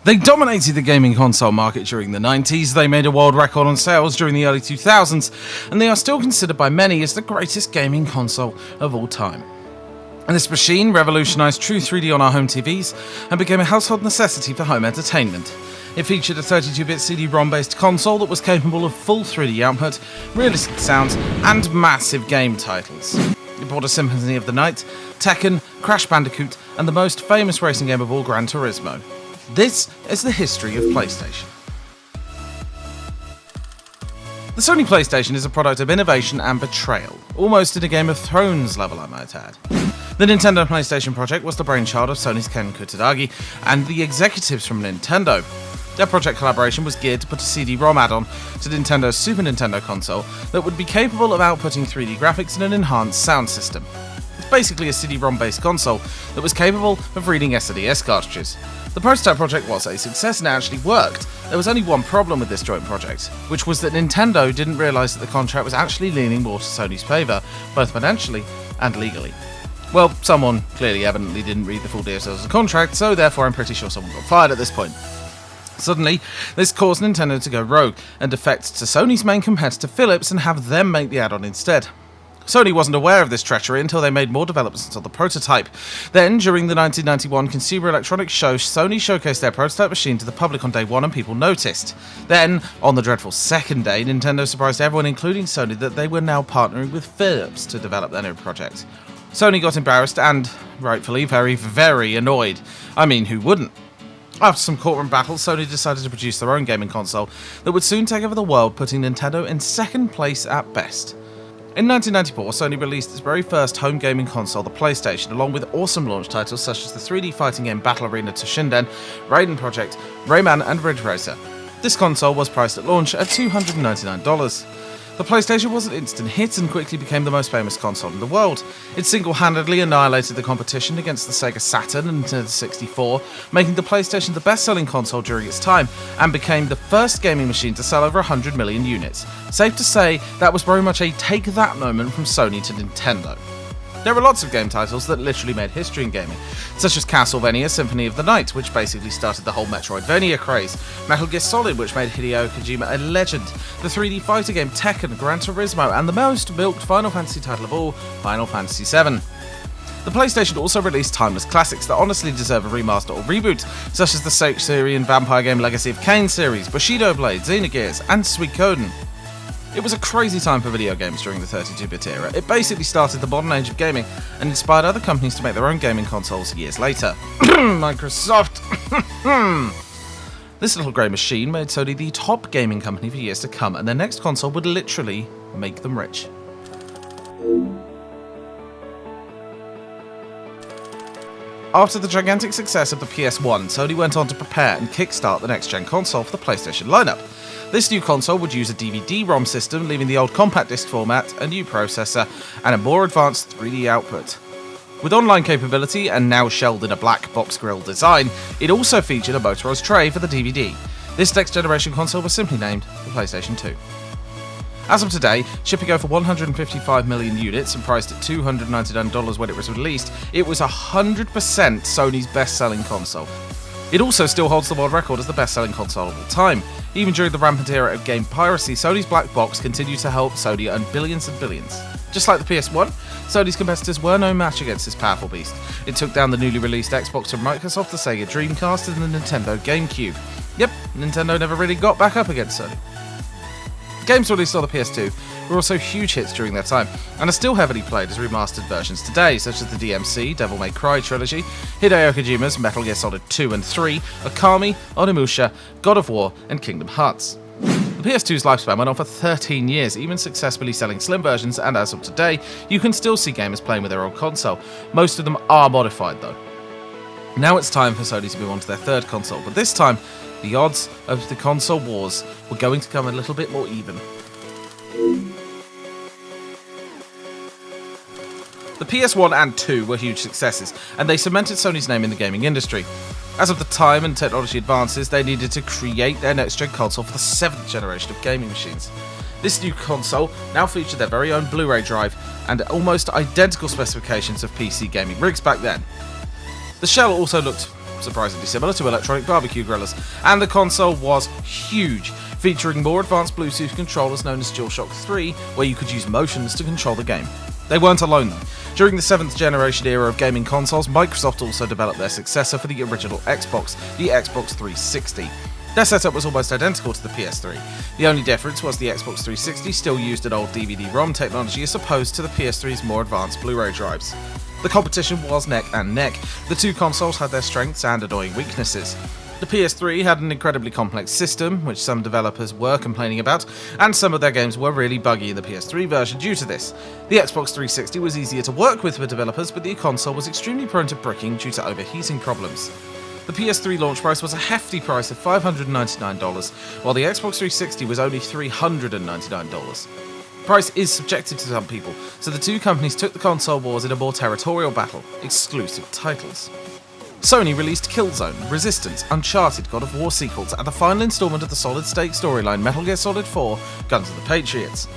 They dominated the gaming console market during the 90s, they made a world record on sales during the early 2000s, and they are still considered by many as the greatest gaming console of all time. And this machine revolutionised true 3D on our home TVs and became a household necessity for home entertainment. It featured a 32-bit CD-ROM based console that was capable of full 3D output, realistic sounds, and massive game titles. It brought a Symphony of the Night, Tekken, Crash Bandicoot, and the most famous racing game of all, Gran Turismo. This is the history of PlayStation. The Sony PlayStation is a product of innovation and betrayal, almost in a Game of Thrones level, I might add. The Nintendo PlayStation project was the brainchild of Sony's Ken Kutaragi and the executives from Nintendo. Their project collaboration was geared to put a CD-ROM add-on to Nintendo's Super Nintendo console that would be capable of outputting 3D graphics and an enhanced sound system. It's basically a CD-ROM based console that was capable of reading SNES cartridges. The prototype project was a success and it actually worked. There was only one problem with this joint project, which was that Nintendo didn't realise that the contract was actually leaning more to Sony's favour, both financially and legally. Well, someone clearly evidently didn't read the full details of the contract, so therefore I'm pretty sure someone got fired at this point. Suddenly, this caused Nintendo to go rogue and defect to Sony's main competitor Philips and have them make the add-on instead. Sony wasn't aware of this treachery until they made more developments until the prototype. Then, during the 1991 Consumer Electronics Show, Sony showcased their prototype machine to the public on day one and people noticed. Then, on the dreadful second day, Nintendo surprised everyone, including Sony, that they were now partnering with Philips to develop their new project. Sony got embarrassed and, rightfully, very, very annoyed. I mean, who wouldn't? After some courtroom battles, Sony decided to produce their own gaming console that would soon take over the world, putting Nintendo in second place at best. In 1994, Sony released its very first home gaming console, the PlayStation, along with awesome launch titles such as the 3D fighting game Battle Arena Toshinden, Raiden Project, Rayman and Ridge Racer. This console was priced at launch at $299. The PlayStation was an instant hit and quickly became the most famous console in the world. It single-handedly annihilated the competition against the Sega Saturn and Nintendo 64, making the PlayStation the best-selling console during its time, and became the first gaming machine to sell over 100 million units. Safe to say, that was very much a take-that moment from Sony to Nintendo. There are lots of game titles that literally made history in gaming, such as Castlevania Symphony of the Night, which basically started the whole Metroidvania craze, Metal Gear Solid, which made Hideo Kojima a legend, the 3D fighter game Tekken, Gran Turismo, and the most milked Final Fantasy title of all, Final Fantasy VII. The PlayStation also released timeless classics that honestly deserve a remaster or reboot, such as the Shakespearean vampire game Legacy of Kain series, Bushido Blade, Xenogears, and Suikoden. It was a crazy time for video games during the 32-bit era. It basically started the modern age of gaming and inspired other companies to make their own gaming consoles years later. Microsoft! This little grey machine made Sony the top gaming company for years to come, and their next console would literally make them rich. After the gigantic success of the PS1, Sony went on to prepare and kickstart the next-gen console for the PlayStation lineup. This new console would use a DVD-ROM system, leaving the old compact disc format, a new processor, and a more advanced 3D output. With online capability and now shelled in a black box grille design, it also featured a motorized tray for the DVD. This next-generation console was simply named the PlayStation 2. As of today, shipping over 155 million units and priced at $299 when it was released, it was 100% Sony's best-selling console. It also still holds the world record as the best-selling console of all time. Even during the rampant era of game piracy, Sony's black box continued to help Sony earn billions and billions. Just like the PS1, Sony's competitors were no match against this powerful beast. It took down the newly released Xbox from Microsoft, the Sega Dreamcast, and the Nintendo GameCube. Yep, Nintendo never really got back up against Sony. Games released on the PS2 were also huge hits during their time, and are still heavily played as remastered versions today, such as the DMC, Devil May Cry trilogy, Hideo Kojima's Metal Gear Solid 2 and 3, Okami, Onimusha, God of War, and Kingdom Hearts. The PS2's lifespan went on for 13 years, even successfully selling slim versions, and as of today, you can still see gamers playing with their old console. Most of them are modified though. Now it's time for Sony to move on to their third console, but this time, the odds of the console wars were going to come a little bit more even. The PS1 and 2 were huge successes, and they cemented Sony's name in the gaming industry. As of the time and technology advances, they needed to create their next-gen console for the 7th generation of gaming machines. This new console now featured their very own Blu-ray drive and almost identical specifications of PC gaming rigs back then. The shell also looked surprisingly similar to electronic barbecue grillers, and the console was huge, featuring more advanced Bluetooth controllers known as DualShock 3, where you could use motions to control the game. They weren't alone though. During the 7th generation era of gaming consoles, Microsoft also developed their successor for the original Xbox, the Xbox 360. Their setup was almost identical to the PS3. The only difference was the Xbox 360 still used an old DVD-ROM technology as opposed to the PS3's more advanced Blu-ray drives. The competition was neck and neck. The two consoles had their strengths and annoying weaknesses. The PS3 had an incredibly complex system, which some developers were complaining about, and some of their games were really buggy in the PS3 version due to this. The Xbox 360 was easier to work with for developers, but the console was extremely prone to bricking due to overheating problems. The PS3 launch price was a hefty price of $599, while the Xbox 360 was only $399. Price is subjective to some people, so the two companies took the console wars in a more territorial battle, exclusive titles. Sony released Killzone, Resistance, Uncharted, God of War sequels, and the final installment of the solid-state storyline Metal Gear Solid 4, Guns of the Patriots.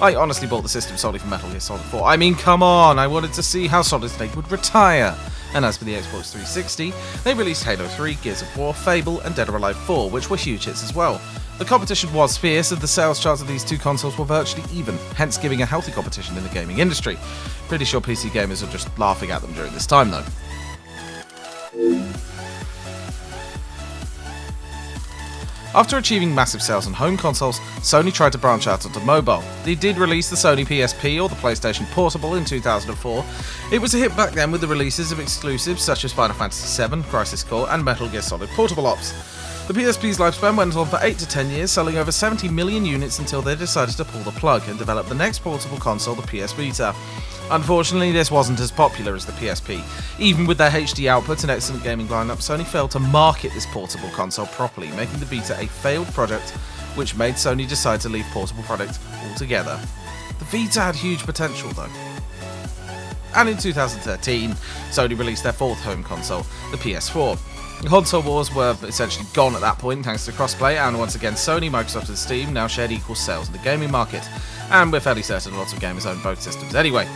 I honestly bought the system solely for Metal Gear Solid 4. I mean, come on, I wanted to see how Solid Snake would retire. And as for the Xbox 360, they released Halo 3, Gears of War, Fable, and Dead or Alive 4, which were huge hits as well. The competition was fierce, and the sales charts of these two consoles were virtually even, hence giving a healthy competition in the gaming industry. Pretty sure PC gamers are just laughing at them during this time though. After achieving massive sales on home consoles, Sony tried to branch out onto mobile. They did release the Sony PSP or the PlayStation Portable in 2004. It was a hit back then with the releases of exclusives such as Final Fantasy VII, Crisis Core, and Metal Gear Solid Portable Ops. The PSP's lifespan went on for 8 to 10 years, selling over 70 million units until they decided to pull the plug and develop the next portable console, the PS Vita. Unfortunately, this wasn't as popular as the PSP. Even with their HD output and excellent gaming lineup, Sony failed to market this portable console properly, making the Vita a failed project, which made Sony decide to leave portable products altogether. The Vita had huge potential though. And in 2013, Sony released their fourth home console, the PS4. The console wars were essentially gone at that point thanks to crossplay, and once again Sony, Microsoft and Steam now shared equal sales in the gaming market, and we're fairly certain lots of gamers own both systems anyway.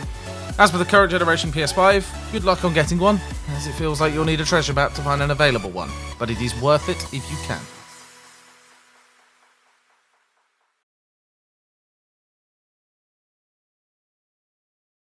As for the current generation PS5, good luck on getting one, as it feels like you'll need a treasure map to find an available one, but it is worth it if you can.